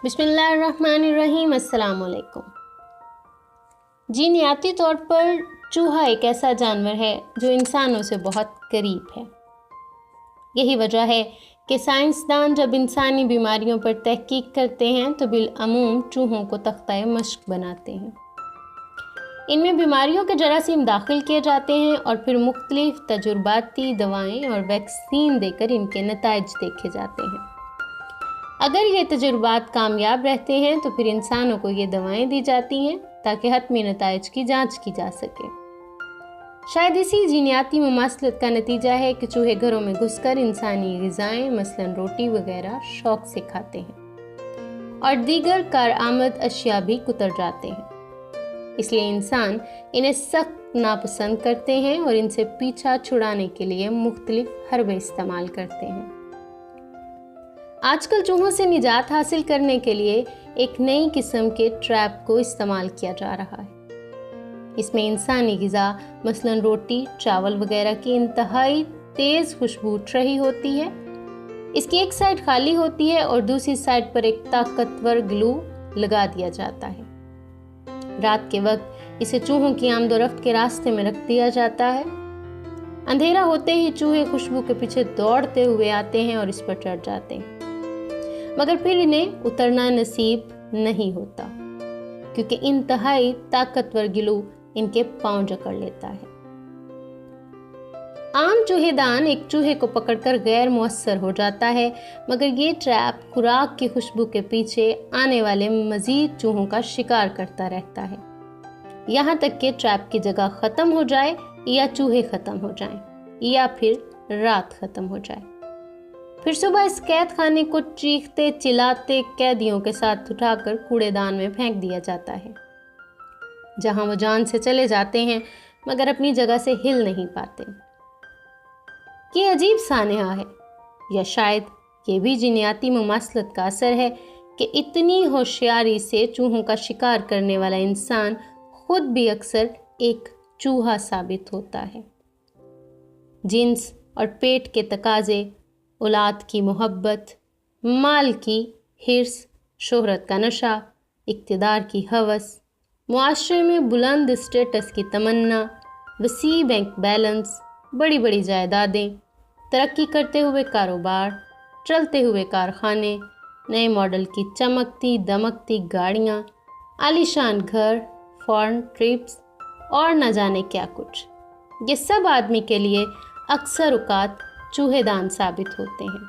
بسم اللہ الرحمن الرحیم۔ السلام علیکم۔ جینیاتی طور پر چوہا ایک ایسا جانور ہے جو انسانوں سے بہت قریب ہے۔ یہی وجہ ہے کہ سائنسدان جب انسانی بیماریوں پر تحقیق کرتے ہیں تو بالعموم چوہوں کو تختہ مشق بناتے ہیں۔ ان میں بیماریوں کے جراثیم داخل کیے جاتے ہیں اور پھر مختلف تجرباتی دوائیں اور ویکسین دے کر ان کے نتائج دیکھے جاتے ہیں۔ اگر یہ تجربات کامیاب رہتے ہیں تو پھر انسانوں کو یہ دوائیں دی جاتی ہیں تاکہ حتمی نتائج کی جانچ کی جا سکے۔ شاید اسی جینیاتی مماثلت کا نتیجہ ہے کہ چوہے گھروں میں گھس کر انسانی غذائیں مثلاً روٹی وغیرہ شوق سے کھاتے ہیں اور دیگر کارآمد اشیاء بھی کتر جاتے ہیں۔ اس لیے انسان انہیں سخت ناپسند کرتے ہیں اور ان سے پیچھا چھڑانے کے لیے مختلف حربے استعمال کرتے ہیں۔ آج کل چوہوں سے نجات حاصل کرنے کے لیے ایک نئی قسم کے ٹریپ کو استعمال کیا جا رہا ہے۔ اس میں انسانی غذا مثلاً روٹی، چاول وغیرہ کی انتہائی تیز خوشبو اٹھ رہی ہوتی ہے۔ اس کی ایک سائڈ خالی ہوتی ہے اور دوسری سائڈ پر ایک طاقتور گلو لگا دیا جاتا ہے۔ رات کے وقت اسے چوہوں کی آمد و رفت کے راستے میں رکھ دیا جاتا ہے۔ اندھیرا ہوتے ہی چوہے خوشبو کے پیچھے دوڑتے ہوئے آتے ہیں اور اس پر چڑھ جاتے ہیں، مگر پھر انہیں اترنا نصیب نہیں ہوتا کیونکہ انتہائی طاقتور گلو ان کے پاؤں جکڑ لیتا ہے۔ عام چوہے دان ایک چوہے کو پکڑ کر غیر مؤثر ہو جاتا ہے، مگر یہ ٹریپ خوراک کی خوشبو کے پیچھے آنے والے مزید چوہوں کا شکار کرتا رہتا ہے، یہاں تک کہ ٹریپ کی جگہ ختم ہو جائے یا چوہے ختم ہو جائیں یا پھر رات ختم ہو جائے۔ پھر صبح اس قید خانے کو چیختے چلاتے قیدیوں کے ساتھ اٹھا کر کوڑے دان میں پھینک دیا جاتا ہے، جہاں وہ جان سے چلے جاتے ہیں مگر اپنی جگہ سے ہل نہیں پاتے۔ یہ عجیب سانحہ ہے، یا شاید یہ بھی جینیاتی مماثلت کا اثر ہے کہ اتنی ہوشیاری سے چوہوں کا شکار کرنے والا انسان خود بھی اکثر ایک چوہا ثابت ہوتا ہے۔ جنس اور پیٹ کے تقاضے، اولاد کی محبت، مال کی حرص، شہرت کا نشہ، اقتدار کی ہوس، معاشرے میں بلند اسٹیٹس کی تمنا، وسیع بینک بیلنس، بڑی بڑی جائیدادیں، ترقی کرتے ہوئے کاروبار، چلتے ہوئے کارخانے، نئے ماڈل کی چمکتی دمکتی گاڑیاں، عالیشان گھر، فارن ٹرپس اور نہ جانے کیا کچھ، یہ سب آدمی کے لیے اکثر اوقات چوہے دان ثابت ہوتے ہیں،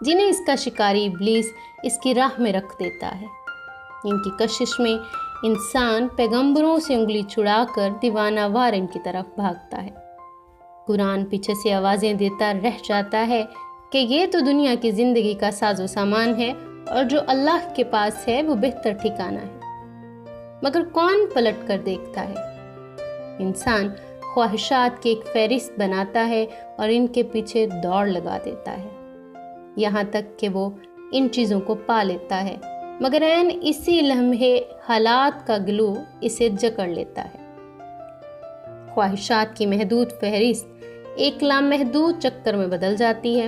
جنہیں اس کا شکاری ابلیس اس کی راہ میں رکھ دیتا ہے۔ ان کی کشش میں انسان پیغمبروں سے انگلی چھڑا کر دیوانہ وار ان کی طرف بھاگتا ہے۔ قرآن پیچھے سے آوازیں دیتا رہ جاتا ہے کہ یہ تو دنیا کی زندگی کا ساز و سامان ہے اور جو اللہ کے پاس ہے وہ بہتر ٹھکانہ ہے، مگر کون پلٹ کر دیکھتا ہے؟ انسان خواہشات کی ایک فہرست بناتا ہے اور ان کے پیچھے دوڑ لگا دیتا ہے، یہاں تک کہ وہ ان چیزوں کو پا لیتا ہے، مگر عین اسی لمحے حالات کا گلو اسے جکڑ لیتا ہے۔ خواہشات کی محدود فہرست ایک لامحدود چکر میں بدل جاتی ہے،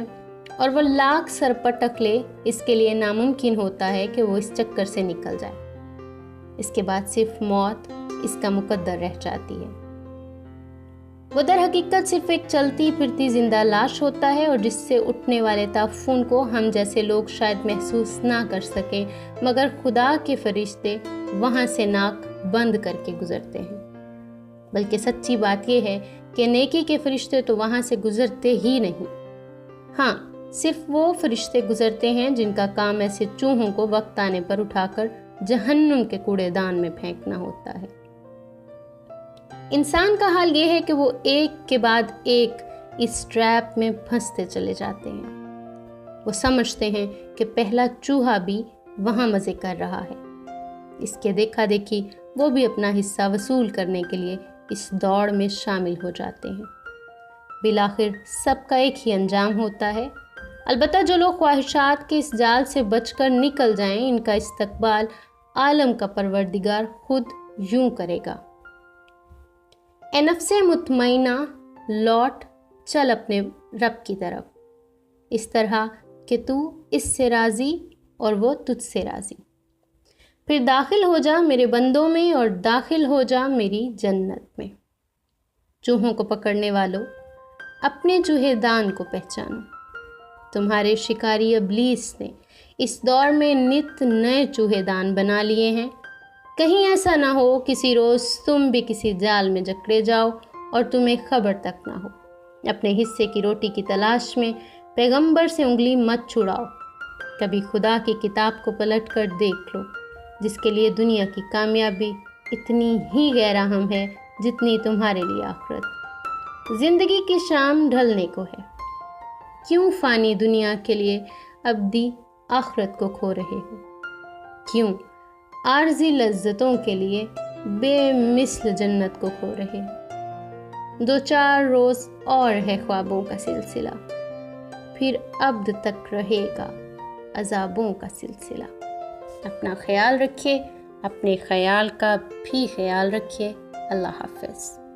اور وہ لاکھ سر پٹک لے اس کے لیے ناممکن ہوتا ہے کہ وہ اس چکر سے نکل جائے۔ اس کے بعد صرف موت اس کا مقدر رہ جاتی ہے۔ وہ در حقیقت صرف ایک چلتی پھرتی زندہ لاش ہوتا ہے، اور جس سے اٹھنے والے تعفن کو ہم جیسے لوگ شاید محسوس نہ کر سکیں، مگر خدا کے فرشتے وہاں سے ناک بند کر کے گزرتے ہیں۔ بلکہ سچی بات یہ ہے کہ نیکی کے فرشتے تو وہاں سے گزرتے ہی نہیں۔ ہاں، صرف وہ فرشتے گزرتے ہیں جن کا کام ایسے چوہوں کو وقت آنے پر اٹھا کر جہنم کے کوڑے دان میں پھینکنا ہوتا ہے۔ انسان کا حال یہ ہے کہ وہ ایک کے بعد ایک اس ٹریپ میں پھنستے چلے جاتے ہیں۔ وہ سمجھتے ہیں کہ پہلا چوہا بھی وہاں مزے کر رہا ہے، اس کے دیکھا دیکھی وہ بھی اپنا حصہ وصول کرنے کے لیے اس دوڑ میں شامل ہو جاتے ہیں۔ بالآخر سب کا ایک ہی انجام ہوتا ہے، البتہ جو لوگ خواہشات کے اس جال سے بچ کر نکل جائیں، ان کا استقبال عالم کا پروردگار خود یوں کرے گا: اے نفس مطمئنہ، لوٹ چل اپنے رب کی طرف، اس طرح کہ تو اس سے راضی اور وہ تجھ سے راضی۔ پھر داخل ہو جا میرے بندوں میں اور داخل ہو جا میری جنت میں۔ چوہوں کو پکڑنے والوں، اپنے چوہے دان کو پہچانو۔ تمہارے شکاری ابلیس نے اس دور میں نت نئے چوہے دان بنا لیے ہیں۔ کہیں ایسا نہ ہو کسی روز تم بھی کسی جال میں جکڑے جاؤ اور تمہیں خبر تک نہ ہو۔ اپنے حصے کی روٹی کی تلاش میں پیغمبر سے انگلی مت چھڑاؤ۔ کبھی خدا کی کتاب کو پلٹ کر دیکھ لو، جس کے لیے دنیا کی کامیابی اتنی ہی غیر اہم ہے جتنی تمہارے لیے آخرت۔ زندگی کی شام ڈھلنے کو ہے، کیوں فانی دنیا کے لیے ابدی آخرت کو کھو رہے ہو؟ کیوں عارضی لذتوں کے لیے بے مثل جنت کو کھو رہے ہو؟ 2-4 روز اور ہے خوابوں کا سلسلہ، پھر ابد تک رہے گا عذابوں کا سلسلہ۔ اپنا خیال رکھیے، اپنے خیال کا بھی خیال رکھیے۔ اللہ حافظ۔